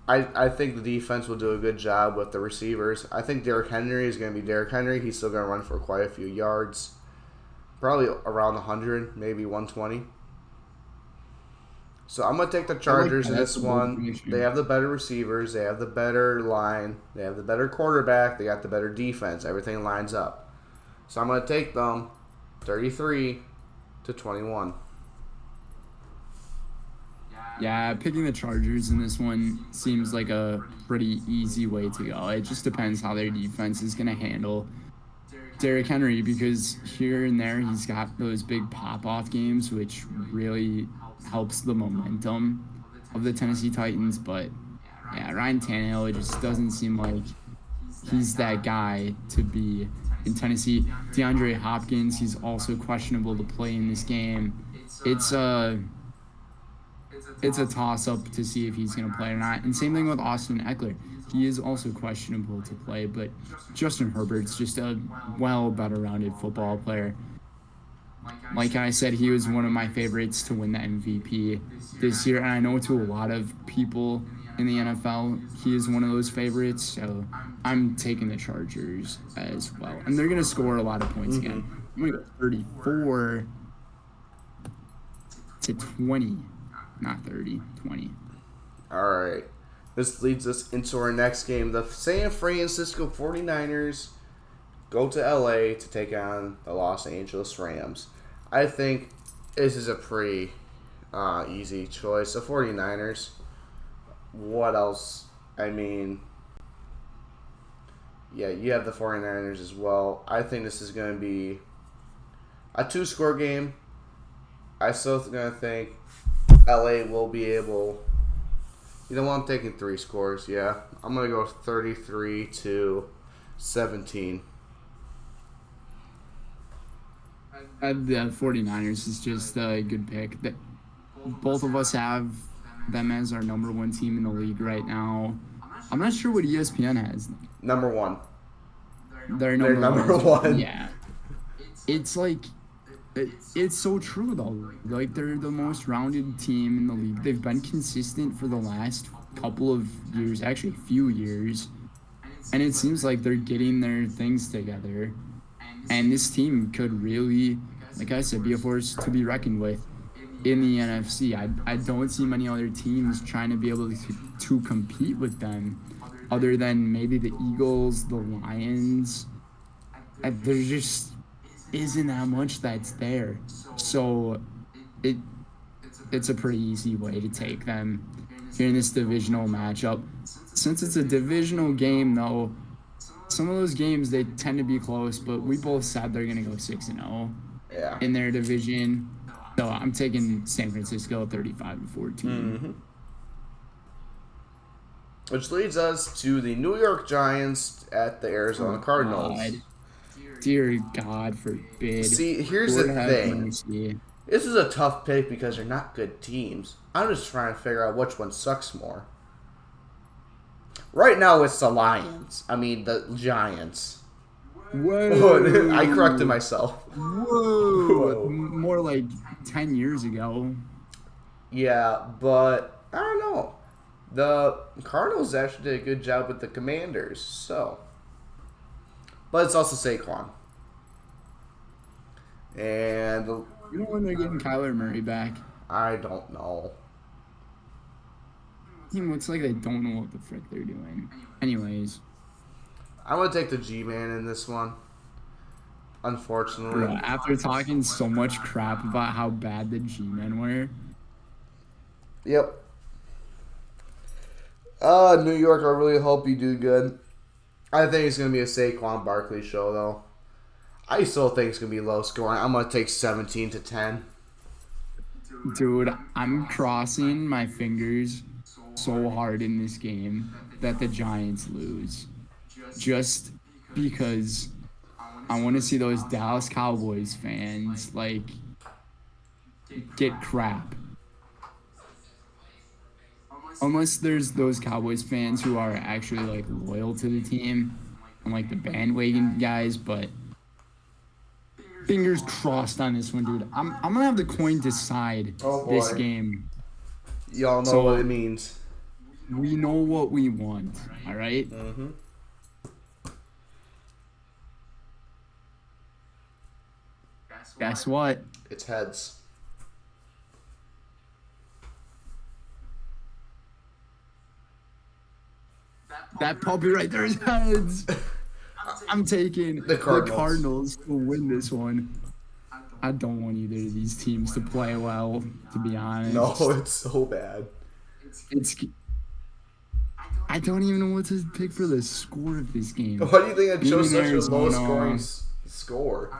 I think the defense will do a good job with the receivers. I think Derrick Henry is going to be Derrick Henry. He's still going to run for quite a few yards. Probably around 100, maybe 120. So I'm going to take the Chargers in this one. They have the better receivers. They have the better line. They have the better quarterback. They got the better defense. Everything lines up. So I'm going to take them 33-21. Yeah, picking the Chargers in this one seems like a pretty easy way to go. It just depends how their defense is going to handle Derrick Henry, because here and there he's got those big pop-off games, which really helps the momentum of the Tennessee Titans. But yeah, Ryan Tannehill, it just doesn't seem like he's that guy to be in Tennessee. DeAndre Hopkins, he's also questionable to play in this game. It's a toss-up to see if he's going to play or not. And same thing with Austin Eckler. He is also questionable to play, but Justin Herbert's just a better-rounded football player. Like I said, he was one of my favorites to win the MVP this year, and I know to a lot of people in the NFL, he is one of those favorites, so I'm taking the Chargers as well. And they're going to score a lot of points again. I'm going to go 34-20. Not 30, 20. All right. This leads us into our next game. The San Francisco 49ers go to LA to take on the Los Angeles Rams. I think this is a pretty easy choice. The 49ers. What else? I mean, yeah, you have the 49ers as well. I think this is going to be a 2-score game. I still going to think LA will be able. You know what? I'm taking 3 scores. Yeah, I'm gonna go 33-17. The 49ers is just a good pick. Both of us have them as our number 1 team in the league right now. I'm not sure what ESPN has. Number 1. They're number 1. Yeah. It's like. It's so true, though. Like, they're the most rounded team in the league. They've been consistent for the last couple of years, actually a few years. And it seems like they're getting their things together. And this team could really, like I said, be a force to be reckoned with in the NFC. I don't see many other teams trying to be able to compete with them, other than maybe the Eagles, the Lions. There's just isn't that much that's there. So it's a pretty easy way to take them here in this divisional matchup. Since it's a divisional game, though, some of those games, they tend to be close, but we both said they're going to go 6-0 in their division. So I'm taking San Francisco 35-14. Which leads us to the New York Giants at the Arizona Cardinals. Dear God forbid. See, here's the thing. This is a tough pick because they're not good teams. I'm just trying to figure out which one sucks more. Right now, it's the Lions. I mean, the Giants. Whoa. I corrected myself. Whoa. More like 10 years ago. Yeah, but I don't know. The Cardinals actually did a good job with the Commanders, so. But it's also Saquon. And you know when they're getting Kyler Murray back? I don't know. It looks like they don't know what the frick they're doing. Anyways. I'm going to take the G-Man in this one. Unfortunately. Bro, after talking so much crap about how bad the G-Men were. Yep. New York, I really hope you do good. I think it's going to be a Saquon Barkley show, though. I still think it's going to be low scoring. I'm going to take 17-10. Dude, I'm crossing my fingers so hard in this game that the Giants lose. Just because I want to see those Dallas Cowboys fans like get crap. Unless there's those Cowboys fans who are actually like loyal to the team and like the bandwagon guys, but fingers crossed on this one, dude. I'm gonna have the coin decide this game. Y'all know what it means. We know what we want, all right? Mm-hmm. Guess what? It's heads. That puppy right there is heads. I'm taking the Cardinals to win this one. I don't want either of these teams to play well, to be honest. No, it's so bad. I don't even know what to pick for the score of this game. Why do you think I chose such a low-scoring score?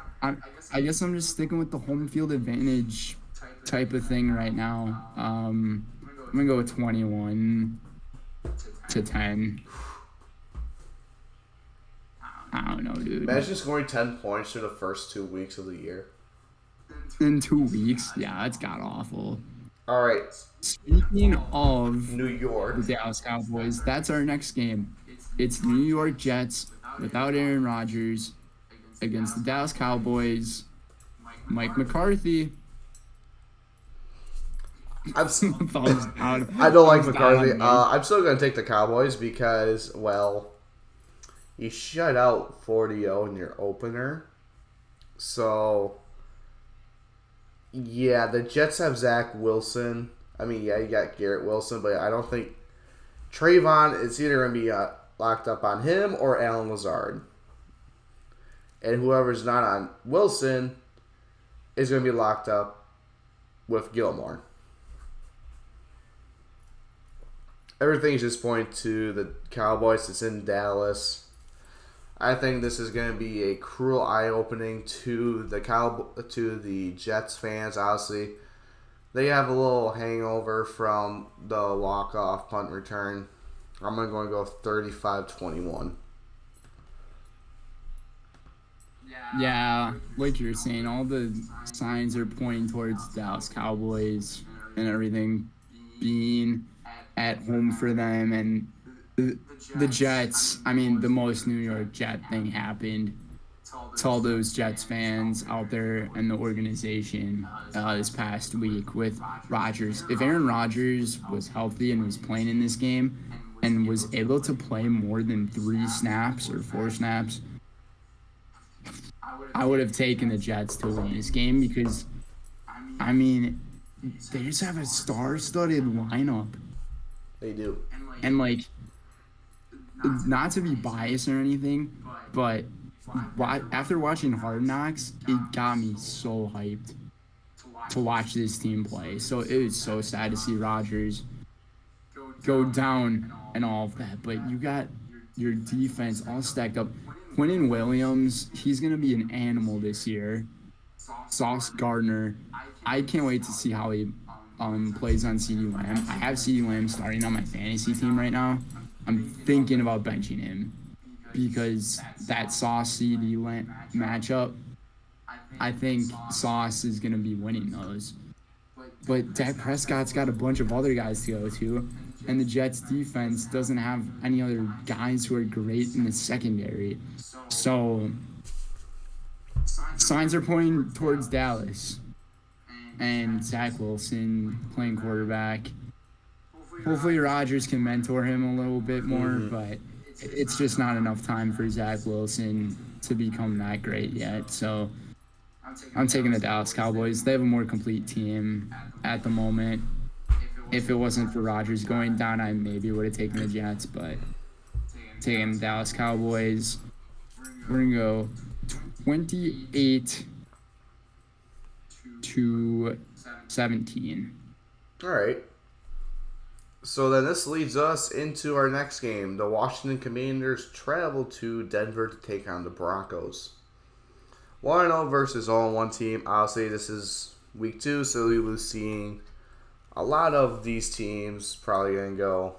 I guess I'm just sticking with the home field advantage type of thing right now. I'm going to go with 21-10. I don't know, dude. Imagine scoring 10 points through the first 2 weeks of the year. In 2 weeks? Yeah, that's god-awful. All right. Speaking of New York, the Dallas Cowboys, that's our next game. It's the New York Jets without Aaron Rodgers against the Dallas Cowboys. Mike McCarthy. Thumbs down. I don't like McCarthy. I'm still going to take the Cowboys because, well, you shut out 40-0 in your opener. So, yeah, the Jets have Zach Wilson. I mean, yeah, you got Garrett Wilson, but I don't think Trayvon is either going to be locked up on him or Allen Lazard. And whoever's not on Wilson is going to be locked up with Gilmore. Everything's just pointing to the Cowboys. It's in Dallas. I think this is going to be a cruel eye-opening to the Jets fans. Obviously, they have a little hangover from the walk-off punt return. I'm going to go 35-21. Yeah, like you're saying, all the signs are pointing towards Dallas Cowboys and everything being at home for them. And the Jets, I mean, the most New York Jet thing happened to all those Jets fans out there and the organization this past week with Rodgers. If Aaron Rodgers was healthy and was playing in this game and was able to play more than 3 snaps or 4 snaps, I would have taken the Jets to win this game because, I mean, they just have a star-studded lineup. They do. And, like, not to be biased or anything, but after watching Hard Knocks, it got me so hyped to watch this team play. So it was so sad to see Rodgers go down and all of that. But you got your defense all stacked up. Quinnen Williams, he's going to be an animal this year. Sauce Gardner, I can't wait to see how he plays on CeeDee Lamb. I have CeeDee Lamb starting on my fantasy team right now. I'm thinking about benching him because that Sauce CeeDee Lamb matchup, I think Sauce is going to be winning those. But Dak Prescott's got a bunch of other guys to go to, and the Jets defense doesn't have any other guys who are great in the secondary. So signs are pointing towards Dallas and Zach Wilson playing quarterback. Hopefully Rodgers can mentor him a little bit more, but it's just not enough time for Zach Wilson to become that great yet. So I'm taking the Dallas Cowboys. They have a more complete team at the moment. If it wasn't for Rodgers going down, I maybe would have taken the Jets, but taking the Dallas Cowboys. We're going to go 28-17. All right. So then this leads us into our next game. The Washington Commanders travel to Denver to take on the Broncos. 1-0 versus 0-1 team. Obviously, this is week 2, so we will be seeing a lot of these teams probably going to go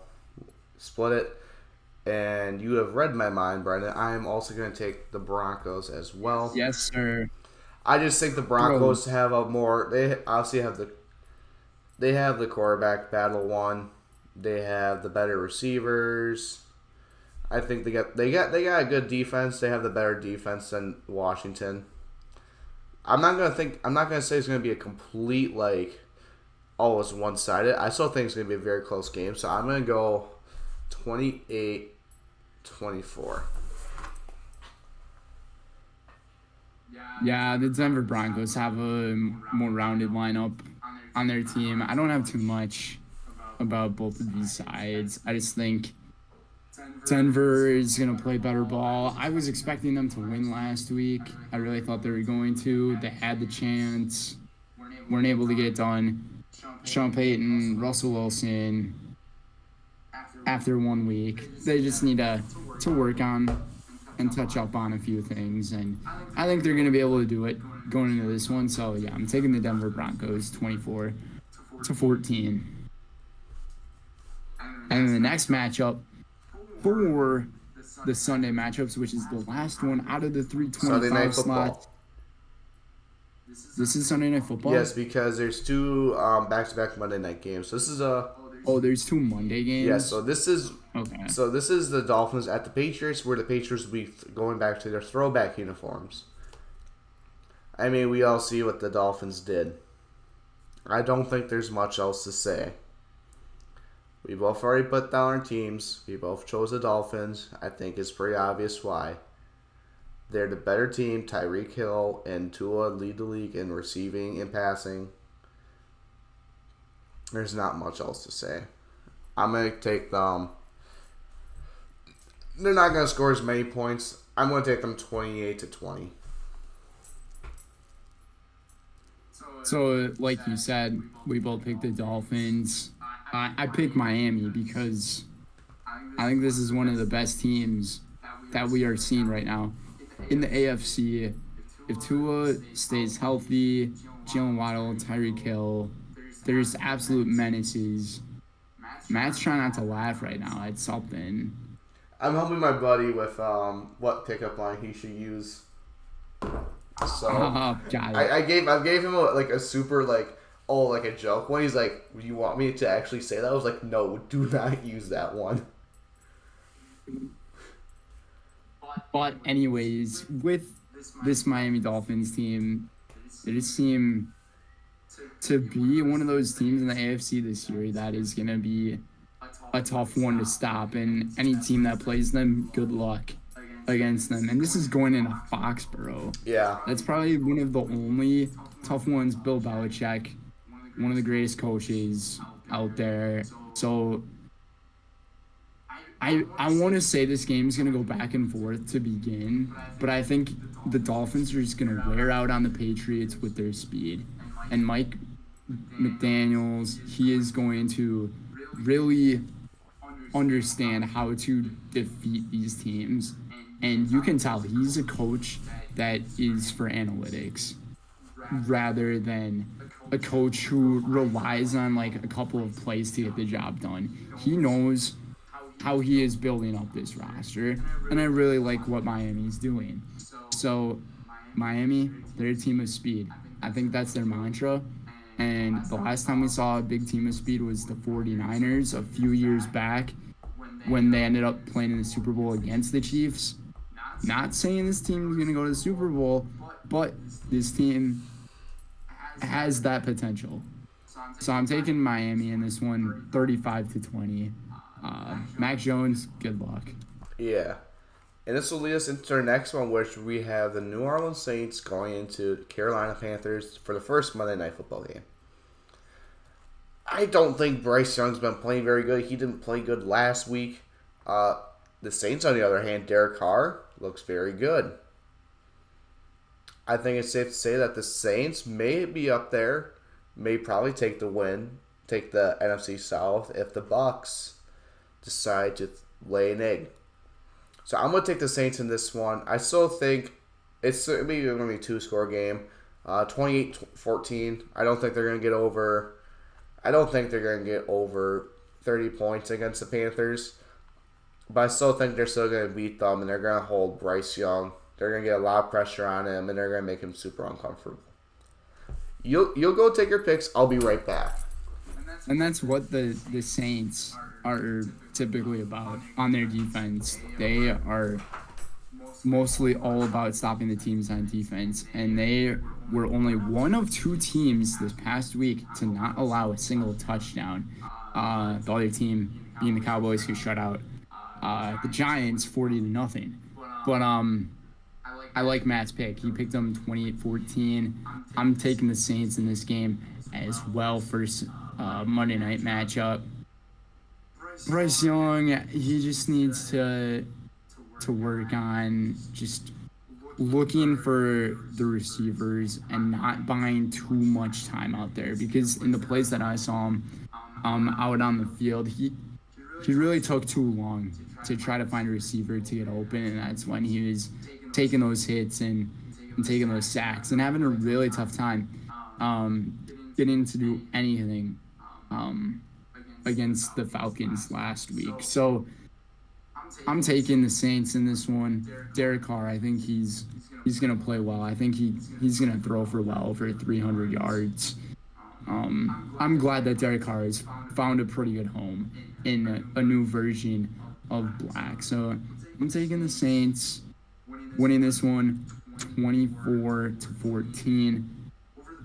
split it. And you have read my mind, Brenden. I am also going to take the Broncos as well. Yes, sir. I just think the Broncos have a more. They obviously have the. They have the quarterback battle won. They have the better receivers. I think they got a good defense. They have the better defense than Washington. I'm not gonna say it's gonna be a complete like, oh, it's one sided. I still think it's gonna be a very close game. So I'm gonna go 28-24. Yeah, the Denver Broncos have a more rounded lineup on their team. I don't have too much about both of these sides. I just think Denver is going to play better ball. I was expecting them to win last week. I really thought they were going to. They had the chance. Weren't able to get it done. Sean Payton, Russell Wilson, after 1 week, they just need to work on and touch up on a few things. And I think they're going to be able to do it going into this one. So, yeah, I'm taking the Denver Broncos 24-14. And then the next matchup for the Sunday matchups, which is the last one out of the 325 slots. This is Sunday Night Football? Yes, because there's two back-to-back Monday night games. So this is a... Oh, there's two Monday games? Yeah, so this is... Okay. So this is the Dolphins at the Patriots, where the Patriots will be going back to their throwback uniforms. I mean, we all see what the Dolphins did. I don't think there's much else to say. We both already put down our teams. We both chose the Dolphins. I think it's pretty obvious why. They're the better team. Tyreek Hill and Tua lead the league in receiving and passing. There's not much else to say. I'm going to take them. They're not going to score as many points. I'm going to take them 28-20. So, like you said, we both picked the Dolphins. I picked Miami because I think this is one of the best teams that we are seeing right now in the AFC. If Tua stays healthy, Jalen Waddle, Tyreek Hill, there's absolute menaces. Matt's trying not to laugh right now at something. I'm helping my buddy with what pickup line he should use. So I gave him a super like a joke one. He's like, "Do you want me to actually say that?" I was like, "No, do not use that one." But anyways, with this Miami Dolphins team, they just seem to be one of those teams in the AFC this year that is going to be a tough one to stop. And any team that plays them, good luck against them. And this is going into Foxborough. Yeah. That's probably one of the only tough ones. Bill Belichick, one of the greatest coaches out there. So I want to say this game is going to go back and forth to begin, but I think the Dolphins are just going to wear out on the Patriots with their speed. And Mike McDaniels, he is going to really understand how to defeat these teams. And you can tell he's a coach that is for analytics rather than a coach who relies on like a couple of plays to get the job done. He knows how he is building up this roster, and I really like what Miami's doing. So Miami, they're a team of speed. I think that's their mantra. And the last time we saw a big team of speed was the 49ers a few years back when they ended up playing in the Super Bowl against the Chiefs. Not saying this team is going to go to the Super Bowl, but this team has that potential. So I'm taking Miami in this one, 35-20. Mac Jones, good luck. Yeah. And this will lead us into our next one, which we have the New Orleans Saints going into Carolina Panthers for the first Monday Night Football game. I don't think Bryce Young's been playing very good. He didn't play good last week. The Saints, on the other hand, Derek Carr looks very good. I think it's safe to say that the Saints may be up there, may probably take the win, take the NFC South if the Bucks decide to lay an egg. So I'm going to take the Saints in this one. I still think it's maybe going to be a two-score game. 28-14. I don't think they're going to get over 30 points against the Panthers. but I still think they're still going to beat them, and they're going to hold Bryce Young. They're going to get a lot of pressure on him, and they're going to make him super uncomfortable. You'll go take your picks. I'll be right back. And that's what the Saints are typically about on their defense. They are mostly all about stopping the teams on defense, and they were only one of 2 teams this past week to not allow a single touchdown. The other team being the Cowboys, who shut out the Giants 40-0. But I like Matt's pick. He picked them 28-14. I'm taking the Saints in this game as well. First Monday night matchup. Bryce Young, he just needs to work on just looking for the receivers and not buying too much time out there, because in the plays that I saw him out on the field, he really took too long to try to find a receiver to get open, and that's when he was taking those hits and taking those sacks and having a really tough time getting to do anything against the Falcons last week. So I'm taking the Saints in this one. Derek Carr, I think he's going to play well. I think he's going to throw for well over 300 yards. I'm glad that Derek Carr has found a pretty good home in a new version of black. So I'm taking the Saints, winning this one 24-14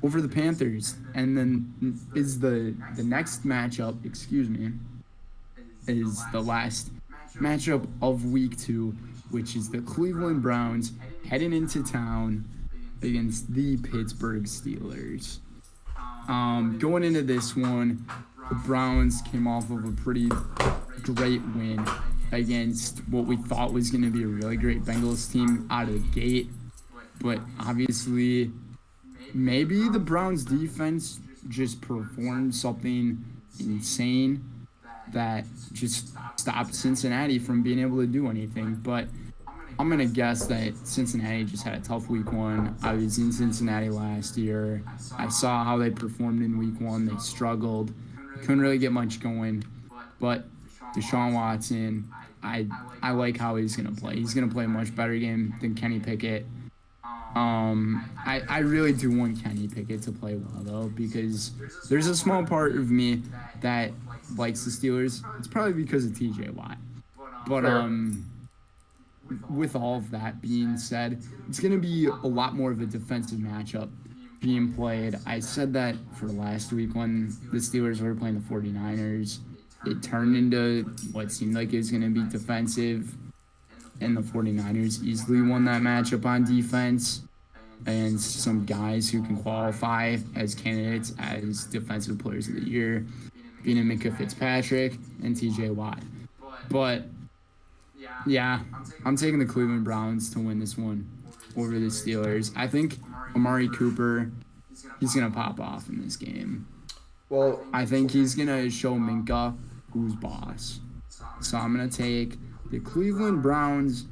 over the Panthers. And then is the next matchup, is the last matchup of week 2, which is the Cleveland Browns heading into town against the Pittsburgh Steelers. Going into this one, the Browns came off of a pretty great win against what we thought was going to be a really great Bengals team out of the gate. But obviously, maybe the Browns defense just performed something insane that just stopped Cincinnati from being able to do anything. But I'm going to guess that Cincinnati just had a tough week 1. I was in Cincinnati last year. I saw how they performed in week 1. They struggled. Couldn't really get much going. But Deshaun Watson, I like how he's going to play. He's going to play a much better game than Kenny Pickett. I really do want Kenny Pickett to play well, though, because there's a small part of me that likes the Steelers. It's probably because of TJ Watt. But with all of that being said, it's going to be a lot more of a defensive matchup being played. I said that for last week when the Steelers were playing the 49ers. It turned into what seemed like it was going to be defensive, and the 49ers easily won that matchup on defense. And some guys who can qualify as candidates as defensive players of the year, being Minka Fitzpatrick and TJ Watt. But yeah, I'm taking the Cleveland Browns to win this one over the Steelers. I think Amari Cooper, he's going to pop off in this game. Well, I think he's going to show Minka who's boss. So I'm going to take the Cleveland Browns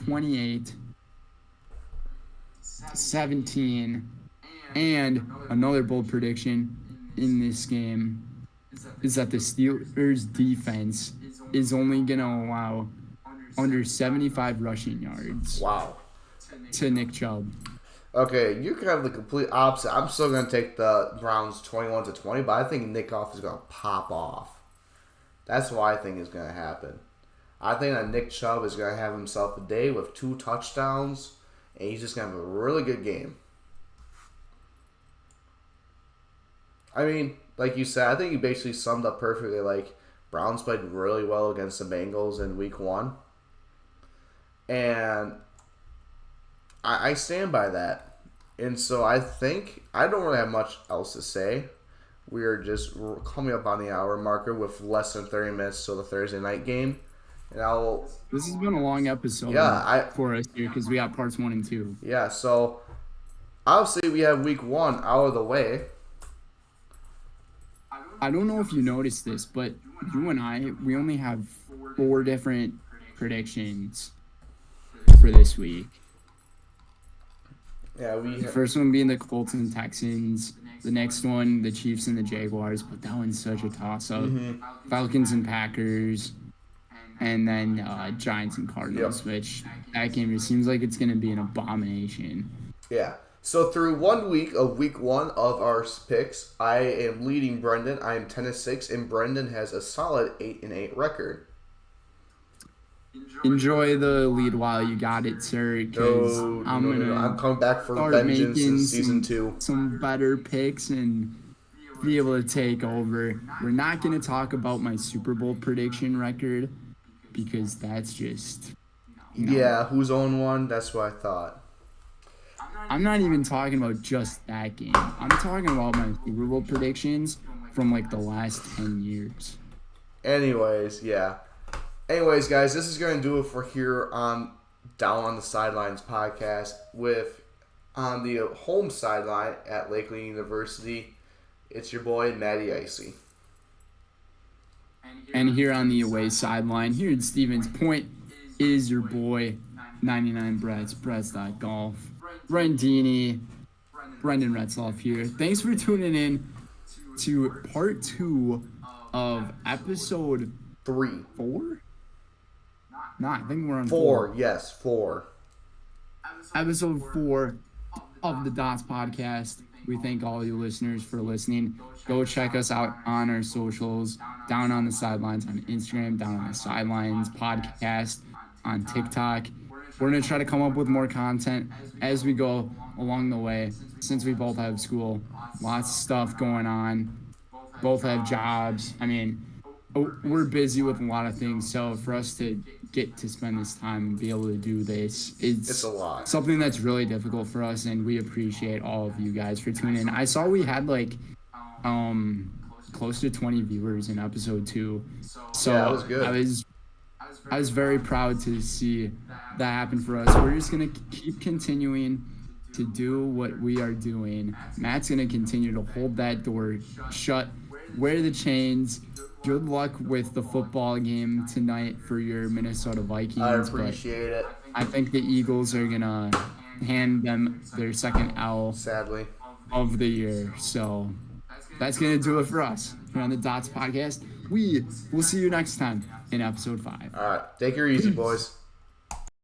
28-17. And another bold prediction in this game is that the Steelers defense is only going to allow under 75 rushing yards. Wow. To Nick Chubb. Okay, you can have the complete opposite. I'm still going to take the Browns 21-20, but I think Nick Goff is going to pop off. That's what I think is going to happen. I think that Nick Chubb is going to have himself a day with 2 touchdowns, and he's just going to have a really good game. I mean, like you said, I think you basically summed up perfectly. Like, Browns played really well against the Bengals in week 1. And I stand by that. And so I think I don't really have much else to say. We are just coming up on the hour marker with less than 30 minutes till the Thursday night game. And This has been a long episode for us here because we got parts 1 and 2. Yeah, so obviously we have week 1 out of the way. I don't know if you noticed this, but you and I, we only have 4 different predictions for this week. Yeah, the first one being the Colts and Texans. The next one, the Chiefs and the Jaguars. But that one's such a toss-up. Mm-hmm. Falcons and Packers. and then Giants and Cardinals, which that game just seems like it's going to be an abomination. Yeah. So through 1 week of week 1 of our picks, I am leading Brenden. I am 10-6, and Brenden has a solid 8-8 record. Enjoy the lead while you got it, sir. Because I'm coming back for vengeance in season 2. Some better picks and be able to take over. We're not going to talk about my Super Bowl prediction record because that's just Yeah, who's on one? That's what I thought. I'm not even talking about just that game. I'm talking about my Super Bowl predictions from like the last 10 years. Anyways, guys, this is going to do it for here on Down on the Sidelines podcast with on the home sideline at Lakeland University. It's your boy, Matty Icy. And here on the away sideline, here at Stevens Point, is your boy, 99 Bretts.golf. Brendini, Brenden Retzloff here. Thanks for tuning in to part 2 of episode 3. 4? No, I think we're on 4. Yes, 4. Episode 4 of the Dots podcast. We thank all you listeners for listening. Go check us out on our socials. Down on the Sidelines on Instagram. Down on the Sidelines podcast on TikTok. We're going to try to come up with more content as we go along the way. Since we both have school, lots of stuff going on. Both have jobs. I mean, we're busy with a lot of things. So for us to get to spend this time and be able to do this, it's a lot. Something that's really difficult for us, and we appreciate all of you guys for tuning in. I saw we had like close to 20 viewers in episode 2. So yeah, that was good. I was very proud to see that happen for us. We're just going to keep continuing to do what we are doing. Matt's going to continue to hold that door shut, wear the chains. Good luck with the football game tonight for your Minnesota Vikings. I appreciate it. I think the Eagles are going to hand them their second L, sadly, of the year. So that's going to do it for us here on the Dots podcast. We will see you next time in episode 5. All right. Take her easy, boys.